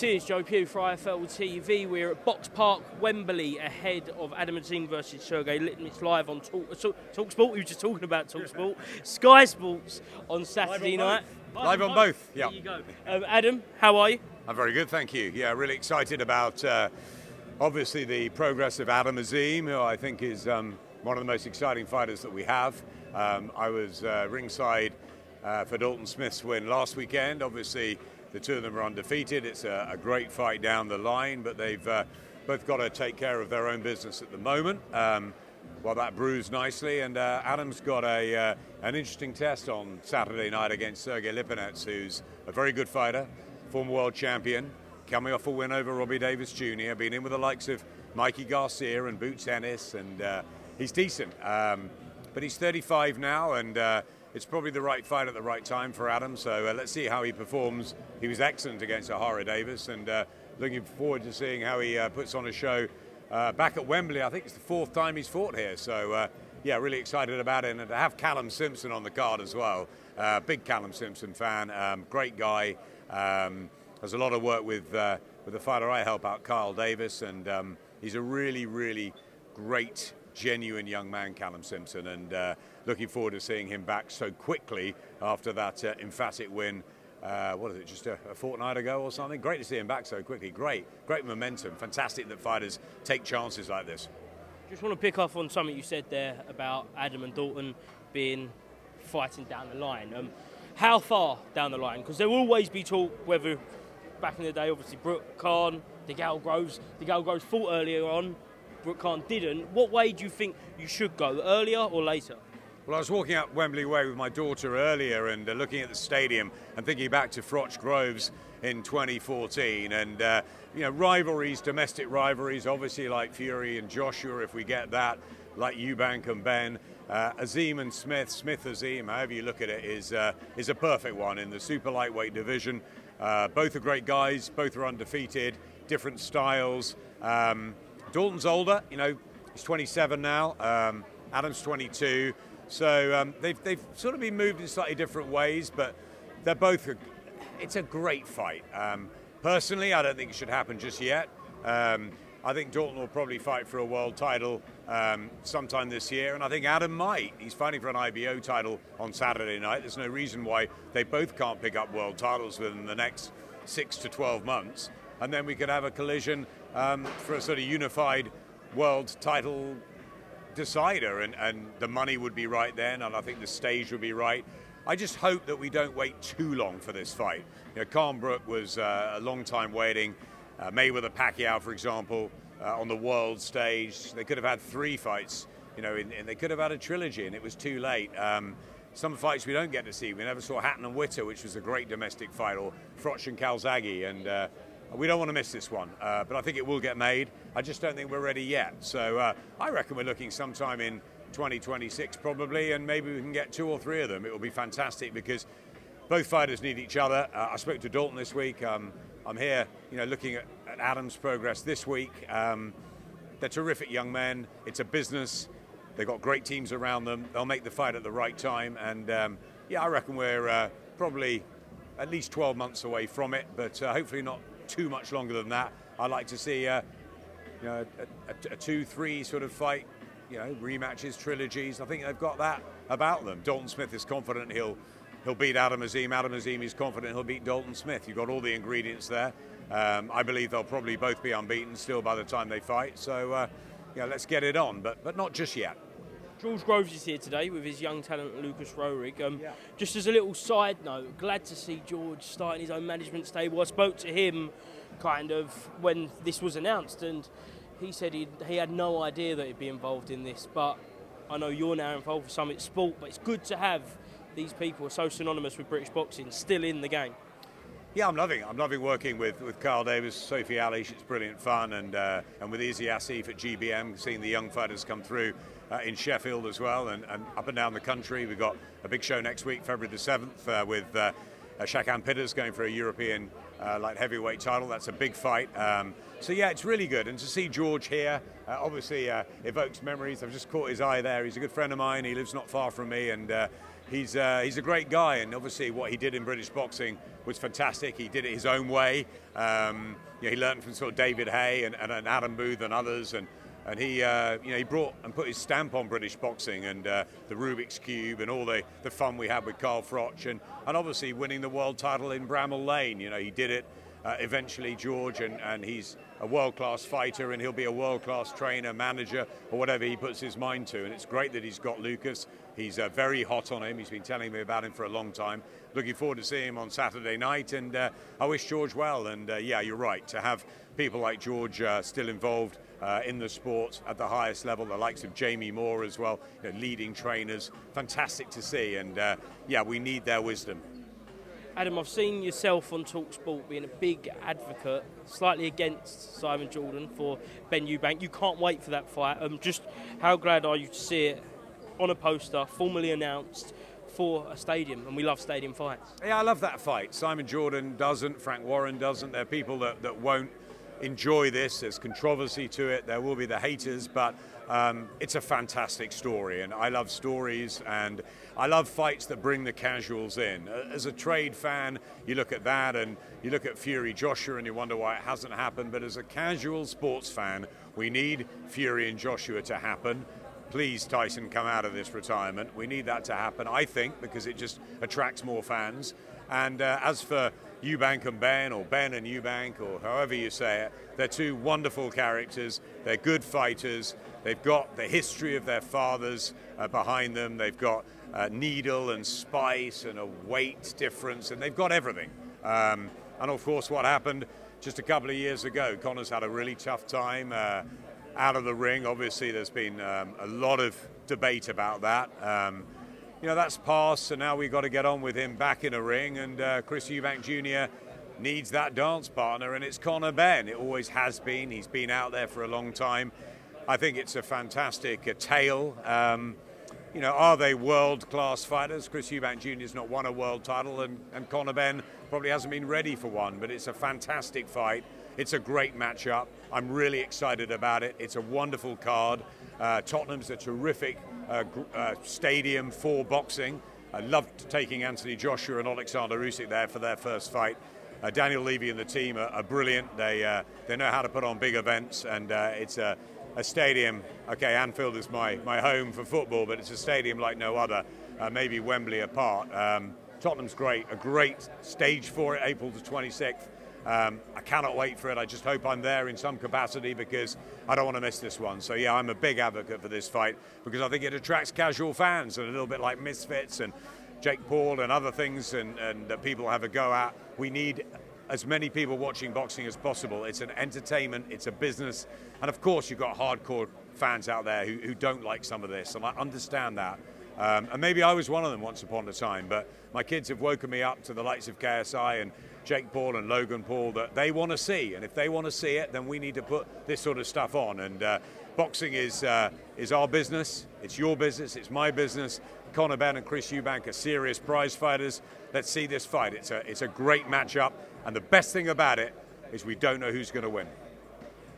This is Joe Pugh for IFLTV. We're at Box Park, Wembley, ahead of Adam Azim versus Sergey Lipnets, live on TalkSport. We were just talking about TalkSport. Sky Sports on Saturday night. Live on both, yeah. There you go. Adam, how are you? I'm very good, thank you. Yeah, really excited about, obviously, the progress of Adam Azim, who I think is one of the most exciting fighters that we have. I was ringside for Dalton Smith's win last weekend. Obviously, the two of them are undefeated. It's a great fight down the line, but they've both got to take care of their own business at the moment. Well, that brews nicely, and Adam's got an interesting test on Saturday night against Sergey Lipnets, who's a very good fighter, former world champion, coming off a win over Robbie Davis Jr., been in with the likes of Mikey Garcia and Boots Ennis, and he's decent. But he's 35 now, and it's probably the right fight at the right time for Adam, so let's see how he performs. He was excellent against Ahara Davis, and looking forward to seeing how he puts on a show back at Wembley. I think it's the fourth time he's fought here, so yeah, really excited about it. And to have Callum Simpson on the card as well, big Callum Simpson fan, great guy, does a lot of work with the fighter I help out, Kyle Davis, and he's a really, really great, genuine young man, Callum Simpson, and looking forward to seeing him back so quickly after that emphatic win. What is it, just a fortnight ago or something? Great to see him back so quickly. Great momentum. Fantastic that fighters take chances like this. Just want to pick up on something you said there about Adam and Dalton being fighting down the line. How far down the line? Because there will always be talk whether back in the day, obviously, Brooke Khan, DeGale Groves fought earlier on. Brooke Khan didn't. What way do you think you should go, earlier or later? Well, I was walking up Wembley Way with my daughter earlier and looking at the stadium and thinking back to Froch Groves in 2014, and rivalries, domestic rivalries, obviously like Fury and Joshua, if we get that, like Eubank and Benn, Azim and Smith Azim, however you look at it, is a perfect one in the super lightweight division. Both are great guys, both are undefeated, different styles. Dalton's older, he's 27 now. Adam's 22. So they've sort of been moved in slightly different ways, but they're both. It's a great fight. Personally, I don't think it should happen just yet. I think Dalton will probably fight for a world title sometime this year, and I think Adam might. He's fighting for an IBO title on Saturday night. There's no reason why they both can't pick up world titles within the next 6 to 12 months, and then we could have a collision for a sort of unified world title decider, and the money would be right then, and I think the stage would be right. I just hope that we don't wait too long for this fight. Khan Brook was a long time waiting. Mayweather-Pacquiao, for example, on the world stage, they could have had 3 fights, and they could have had a trilogy, and it was too late. Some fights we don't get to see. We never saw Hatton and Witter, which was a great domestic fight, or Froch and Calzaghe, and we don't want to miss this one, but I think it will get made. I just don't think we're ready yet. So I reckon we're looking sometime in 2026 probably, and maybe we can get 2 or 3 of them. It will be fantastic because both fighters need each other. I spoke to Dalton this week. I'm here, looking at Adam's progress this week. They're terrific young men. It's a business. They've got great teams around them. They'll make the fight at the right time. And I reckon we're probably at least 12 months away from it, but hopefully not too much longer than that. I'd like to see a 2-3 sort of fight, rematches, trilogies. I think they've got that about them. Dalton Smith is confident he'll beat Adam Azim. Adam Azim is confident he'll beat Dalton Smith. You've got all the ingredients there. I believe they'll probably both be unbeaten still by the time they fight. So let's get it on, but not just yet. George Groves is here today with his young talent Lucas Roerig. Just as a little side note, glad to see George starting his own management stable. I spoke to him kind of when this was announced, and he said he had no idea that he'd be involved in this, but I know you're now involved with Summit Sport, but it's good to have these people so synonymous with British boxing still in the game. Yeah, I'm loving working with Carl Davis, Sophie Alish. It's brilliant fun, and with Izzy Asif at GBM, seeing the young fighters come through in Sheffield as well, and up and down the country. We've got a big show next week, February the 7th, with Shakan Pitters going for a European light heavyweight title. That's a big fight. So yeah, it's really good. And to see George here, obviously evokes memories. I've just caught his eye there. He's a good friend of mine. He lives not far from me, and he's a great guy. And obviously what he did in British boxing was fantastic. He did it his own way. He learned from sort of David Hay and Adam Booth and others, and he he brought and put his stamp on British boxing, and the Rubik's Cube and all the fun we had with Carl Froch, and obviously winning the world title in Bramall Lane. He did it eventually, George, and he's a world-class fighter, and he'll be a world-class trainer, manager, or whatever he puts his mind to. And it's great that he's got Lucas. He's very hot on him. He's been telling me about him for a long time. Looking forward to seeing him on Saturday night, and I wish George well. And yeah, you're right, to have people like George still involved in the sport at the highest level, the likes of Jamie Moore as well, leading trainers, fantastic to see. And yeah, we need their wisdom. Adam, I've seen yourself on TalkSport being a big advocate, slightly against Simon Jordan for Ben Eubank. You can't wait for that fight. Just how glad are you to see it on a poster, formally announced for a stadium? And we love stadium fights. Yeah, I love that fight. Simon Jordan doesn't, Frank Warren doesn't. There are people that won't enjoy this. There's controversy to it. There will be the haters, but it's a fantastic story, and I love stories, and I love fights that bring the casuals in. As a trade fan, you look at that and you look at Fury Joshua and you wonder why it hasn't happened, but as a casual sports fan, we need Fury and Joshua to happen. Please, Tyson, come out of this retirement. We need that to happen, I think, because it just attracts more fans. And as for Eubank and Benn, or Ben and Eubank, or however you say it, they're two wonderful characters. They're good fighters. They've got the history of their fathers behind them. They've got needle and spice and a weight difference, and they've got everything. And of course, what happened just a couple of years ago, Conor's had a really tough time out of the ring. Obviously, there's been a lot of debate about that. That's past, so now we've got to get on with him back in a ring, and Chris Eubank Jr. needs that dance partner, and it's Conor Benn. It always has been. He's been out there for a long time. I think it's a fantastic tale. Are they world-class fighters? Chris Eubank Jr. has not won a world title, and Conor Benn probably hasn't been ready for one, but it's a fantastic fight. It's a great matchup. I'm really excited about it. It's a wonderful card. Tottenham's a terrific stadium for boxing. I loved taking Anthony Joshua and Alexander Usyk there for their first fight. Daniel Levy and the team are brilliant. They know how to put on big events, and it's a stadium. Okay, Anfield is my home for football, but it's a stadium like no other, maybe Wembley apart. Tottenham's great, a great stage for it, April the 26th. I cannot wait for it. I just hope I'm there in some capacity, because I don't want to miss this one. So yeah, I'm a big advocate for this fight, because I think it attracts casual fans, and a little bit like Misfits and Jake Paul and other things, and that people have a go at. We need as many people watching boxing as possible. It's an entertainment, it's a business, and of course you've got hardcore fans out there who don't like some of this, and I understand that. And maybe I was one of them once upon a time, but my kids have woken me up to the likes of KSI and Jake Paul and Logan Paul that they want to see, and if they want to see it, then we need to put this sort of stuff on. And boxing is our business, it's your business, it's my business. Conor Benn and Chris Eubank are serious prize fighters. Let's see this fight. It's a great matchup, and the best thing about it is we don't know who's going to win.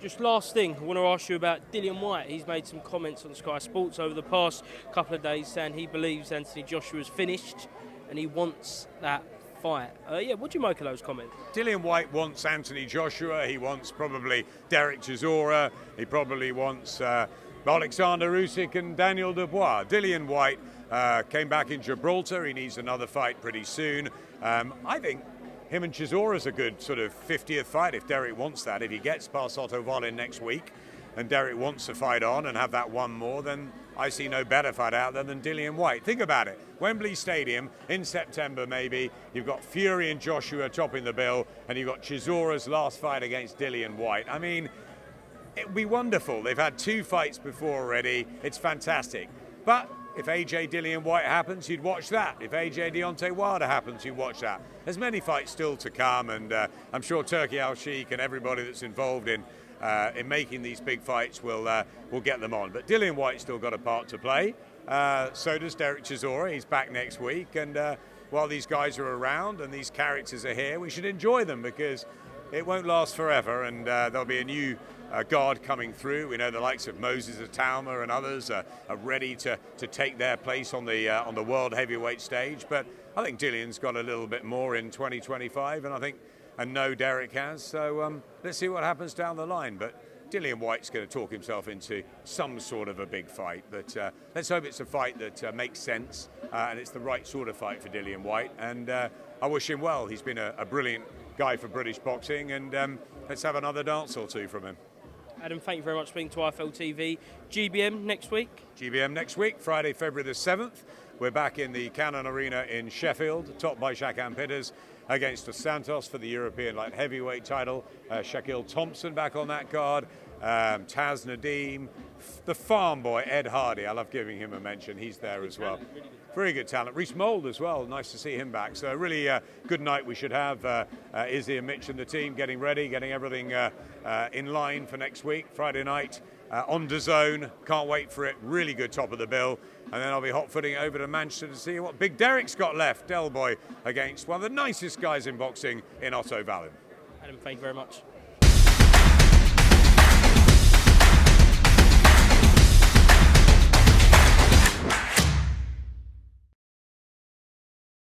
Just last thing, I want to ask you about Dillian White. He's made some comments on Sky Sports over the past couple of days saying he believes Anthony Joshua's finished and he wants that fight. What do you make of those comments? Dillian White wants Anthony Joshua. He wants probably Derek Chisora. He probably wants Alexander Usyk and Daniel Dubois. Dillian White came back in Gibraltar. He needs another fight pretty soon. I think him and Chisora's a good sort of 50th fight if Derek wants that. If he gets past Otto Wallin next week and Derek wants to fight on and have that one more, then I see no better fight out there than Dillian White. Think about it. Wembley Stadium in September maybe. You've got Fury and Joshua topping the bill, and you've got Chisora's last fight against Dillian White. I mean, it'd be wonderful. They've had 2 fights before already. It's fantastic. But if AJ Dillian White happens, you'd watch that. If AJ Deontay Wilder happens, you'd watch that. There's many fights still to come, and I'm sure Turki Al-Sheikh and everybody that's involved in making these big fights will get them on. But Dillian White's still got a part to play. So does Derek Chisora. He's back next week, and while these guys are around and these characters are here, we should enjoy them, because it won't last forever, and there'll be a new guard coming through. We know the likes of Moses Atauma and others are ready to take their place on the world heavyweight stage. But I think Dillian's got a little bit more in 2025, and no, Derek has. So let's see what happens down the line. But Dillian White's going to talk himself into some sort of a big fight. But let's hope it's a fight that makes sense, and it's the right sort of fight for Dillian White. And I wish him well. He's been a brilliant guy for British boxing, and let's have another dance or two from him. Adam, thank you very much for speaking to IFLTV. GBM next week? GBM next week, Friday, February the 7th. We're back in the Cannon Arena in Sheffield, topped by Shakan Pitters against Dos Santos for the European light heavyweight title. Shaquille Thompson back on that card. Taz Nadeem, the farm boy, Ed Hardy. I love giving him a mention. He's there as well. Very good talent. Reece Mould as well. Nice to see him back. So really good night we should have. Izzy and Mitch and the team getting ready, getting everything in line for next week, Friday night on DAZN. Can't wait for it. Really good top of the bill. And then I'll be hot-footing it over to Manchester to see what Big Derek's got left. Del Boy against one of the nicest guys in boxing in Otto Wallin. Adam, thank you very much.